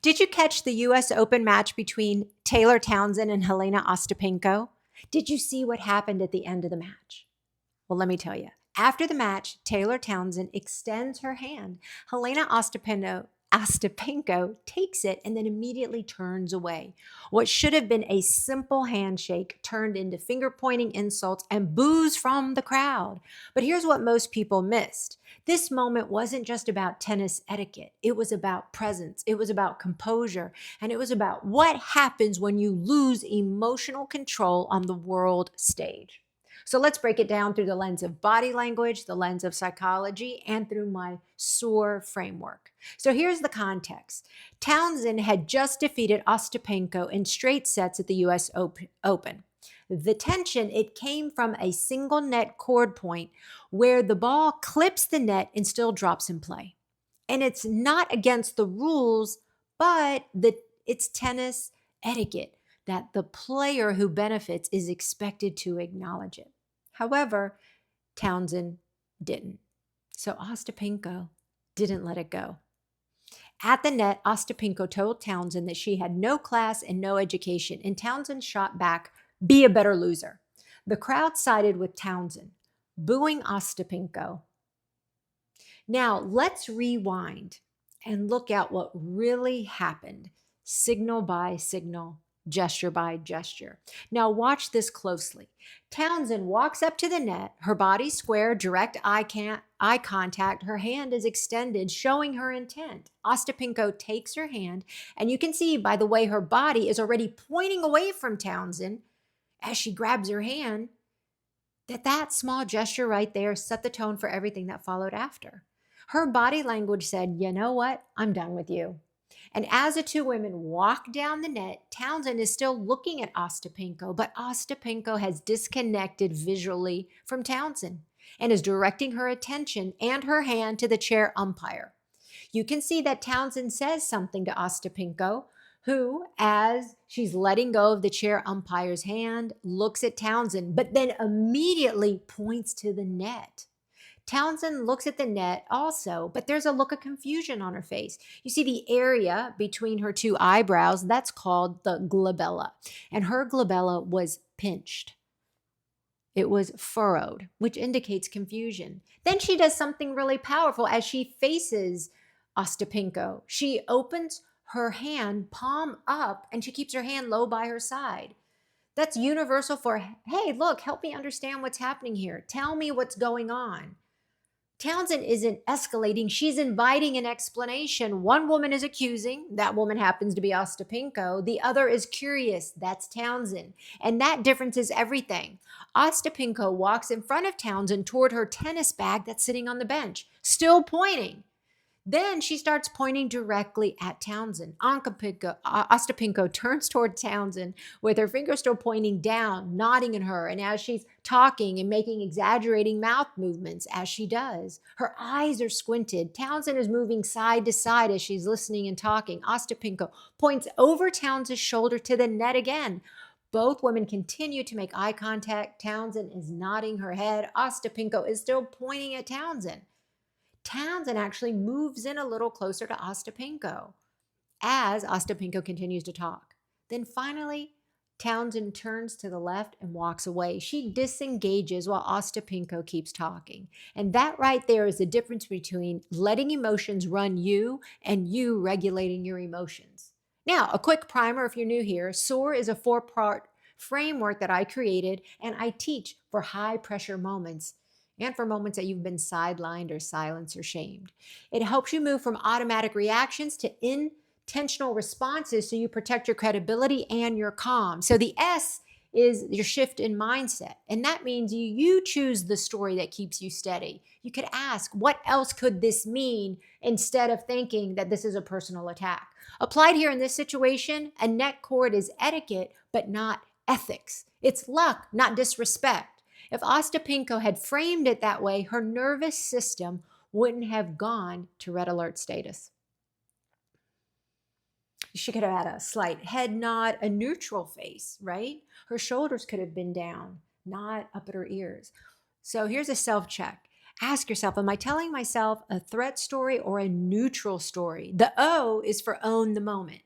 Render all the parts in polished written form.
Did you catch the US Open match between Taylor Townsend and Jelena Ostapenko? Did you see what happened at the end of the match? Well, let me tell you. After the match, Taylor Townsend extends her hand. Ostapenko takes it and then immediately turns away. What should have been a simple handshake turned into finger-pointing insults and boos from the crowd. But here's what most people missed. This moment wasn't just about tennis etiquette. It was about presence. It was about composure. And it was about what happens when you lose emotional control on the world stage. So let's break it down through the lens of body language, the lens of psychology, and through my SOAR framework. So here's the context. Townsend had just defeated Ostapenko in straight sets at the US Open. The tension, it came from a single net cord point where the ball clips the net and still drops in play. And it's not against the rules, but it's tennis etiquette that the player who benefits is expected to acknowledge it. However, Townsend didn't. So Ostapenko didn't let it go. At the net, Ostapenko told Townsend that she had no class and no education, and Townsend shot back, "Be a better loser." The crowd sided with Townsend, booing Ostapenko. Now, let's rewind and look at what really happened, signal by signal, gesture by gesture. Now watch this closely. Townsend walks up to the net, her body square, direct eye contact, her hand is extended, showing her intent. Ostapenko takes her hand, and you can see by the way her body is already pointing away from Townsend as she grabs her hand, that small gesture right there set the tone for everything that followed after. Her body language said, "You know what? I'm done with you." And as the two women walk down the net, Townsend is still looking at Ostapenko, but Ostapenko has disconnected visually from Townsend and is directing her attention and her hand to the chair umpire. You can see that Townsend says something to Ostapenko, who, as she's letting go of the chair umpire's hand, looks at Townsend, but then immediately points to the net. Townsend looks at the net also, but there's a look of confusion on her face. You see the area between her two eyebrows, that's called the glabella, and her glabella was pinched. It was furrowed, which indicates confusion. Then she does something really powerful as she faces Ostapenko. She opens her hand, palm up, and she keeps her hand low by her side. That's universal for, hey, look, help me understand what's happening here. Tell me what's going on. Townsend isn't escalating. She's inviting an explanation. One woman is accusing. That woman happens to be Ostapenko. The other is curious. That's Townsend. And that difference is everything. Ostapenko walks in front of Townsend toward her tennis bag that's sitting on the bench, still pointing. Then she starts pointing directly at Townsend. Ostapenko turns toward Townsend with her finger still pointing down, nodding at her. And as she's talking and making exaggerating mouth movements as she does, her eyes are squinted. Townsend is moving side to side as she's listening and talking. Ostapenko points over Townsend's shoulder to the net again. Both women continue to make eye contact. Townsend is nodding her head. Ostapenko is still pointing at Townsend. Townsend actually moves in a little closer to Ostapenko as Ostapenko continues to talk. Then finally, Townsend turns to the left and walks away. She disengages while Ostapenko keeps talking. And that right there is the difference between letting emotions run you and you regulating your emotions. Now, a quick primer if you're new here. SOAR is a 4-part framework that I created and I teach for high pressure moments and for moments that you've been sidelined or silenced or shamed. It helps you move from automatic reactions to intentional responses so you protect your credibility and your calm. So the S is your shift in mindset. And that means you choose the story that keeps you steady. You could ask, what else could this mean, instead of thinking that this is a personal attack. Applied here in this situation, a net cord is etiquette, but not ethics. It's luck, not disrespect. If Ostapenko had framed it that way, her nervous system wouldn't have gone to red alert status. She could have had a slight head nod, a neutral face, right? Her shoulders could have been down, not up at her ears. So here's a self-check. Ask yourself, am I telling myself a threat story or a neutral story? The O is for own the moment.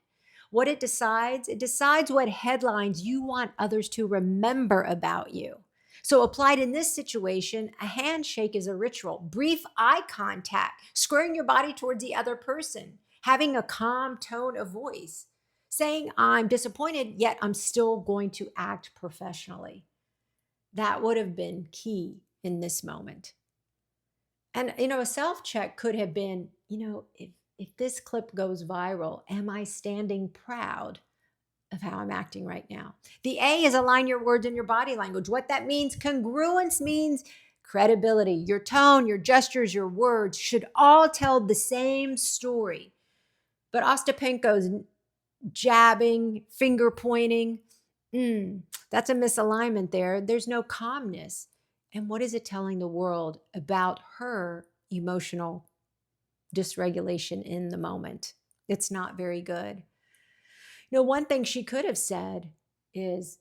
What it decides what headlines you want others to remember about you. So, applied in this situation, a handshake is a ritual, brief eye contact, squaring your body towards the other person, having a calm tone of voice, saying, I'm disappointed, yet I'm still going to act professionally. That would have been key in this moment. And, a self check could have been, if this clip goes viral, am I standing proud of how I'm acting right now? The A is align your words and your body language. What that means, congruence means credibility. Your tone, your gestures, your words should all tell the same story. But Ostapenko's jabbing, finger pointing, that's a misalignment there. There's no calmness. And what is it telling the world about her emotional dysregulation in the moment? It's not very good. One thing she could have said is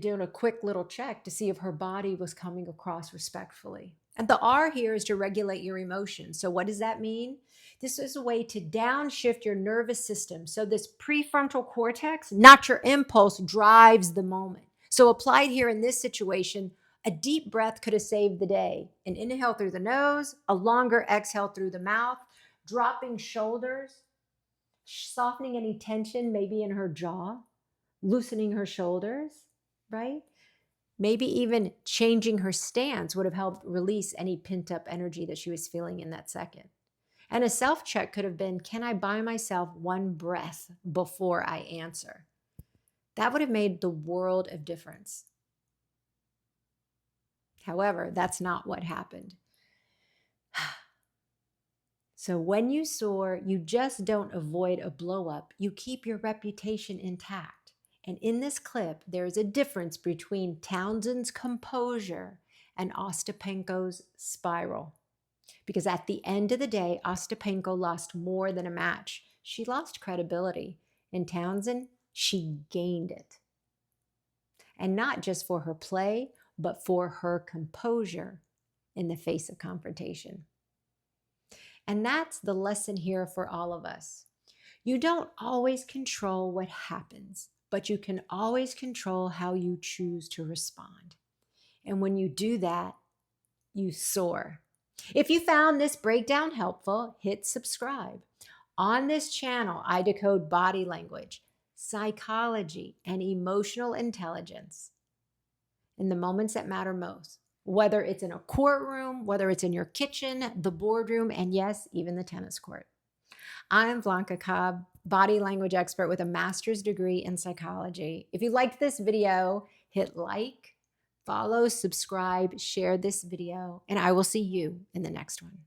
doing a quick little check to see if her body was coming across respectfully. And the R here is to regulate your emotions. So what does that mean? This is a way to downshift your nervous system. So this prefrontal cortex, not your impulse, drives the moment. So applied here in this situation, a deep breath could have saved the day. An inhale through the nose, a longer exhale through the mouth, dropping shoulders, softening any tension maybe in her jaw, loosening her shoulders, right? Maybe even changing her stance would have helped release any pent up energy that she was feeling in that second. And a self check could have been, can I buy myself one breath before I answer? That would have made the world of difference. However, that's not what happened. So when you soar, you just don't avoid a blow up. You keep your reputation intact. And in this clip, there is a difference between Townsend's composure and Ostapenko's spiral. Because at the end of the day, Ostapenko lost more than a match. She lost credibility. In Townsend, she gained it. And not just for her play, but for her composure in the face of confrontation. And that's the lesson here for all of us. You don't always control what happens, but you can always control how you choose to respond. And when you do that, you soar. If you found this breakdown helpful, hit subscribe. On this channel, I decode body language, psychology, and emotional intelligence in the moments that matter most, whether it's in a courtroom, whether it's in your kitchen, the boardroom, and yes, even the tennis court. I'm Blanca Cobb, body language expert with a master's degree in psychology. If you liked this video, hit like, follow, subscribe, share this video, and I will see you in the next one.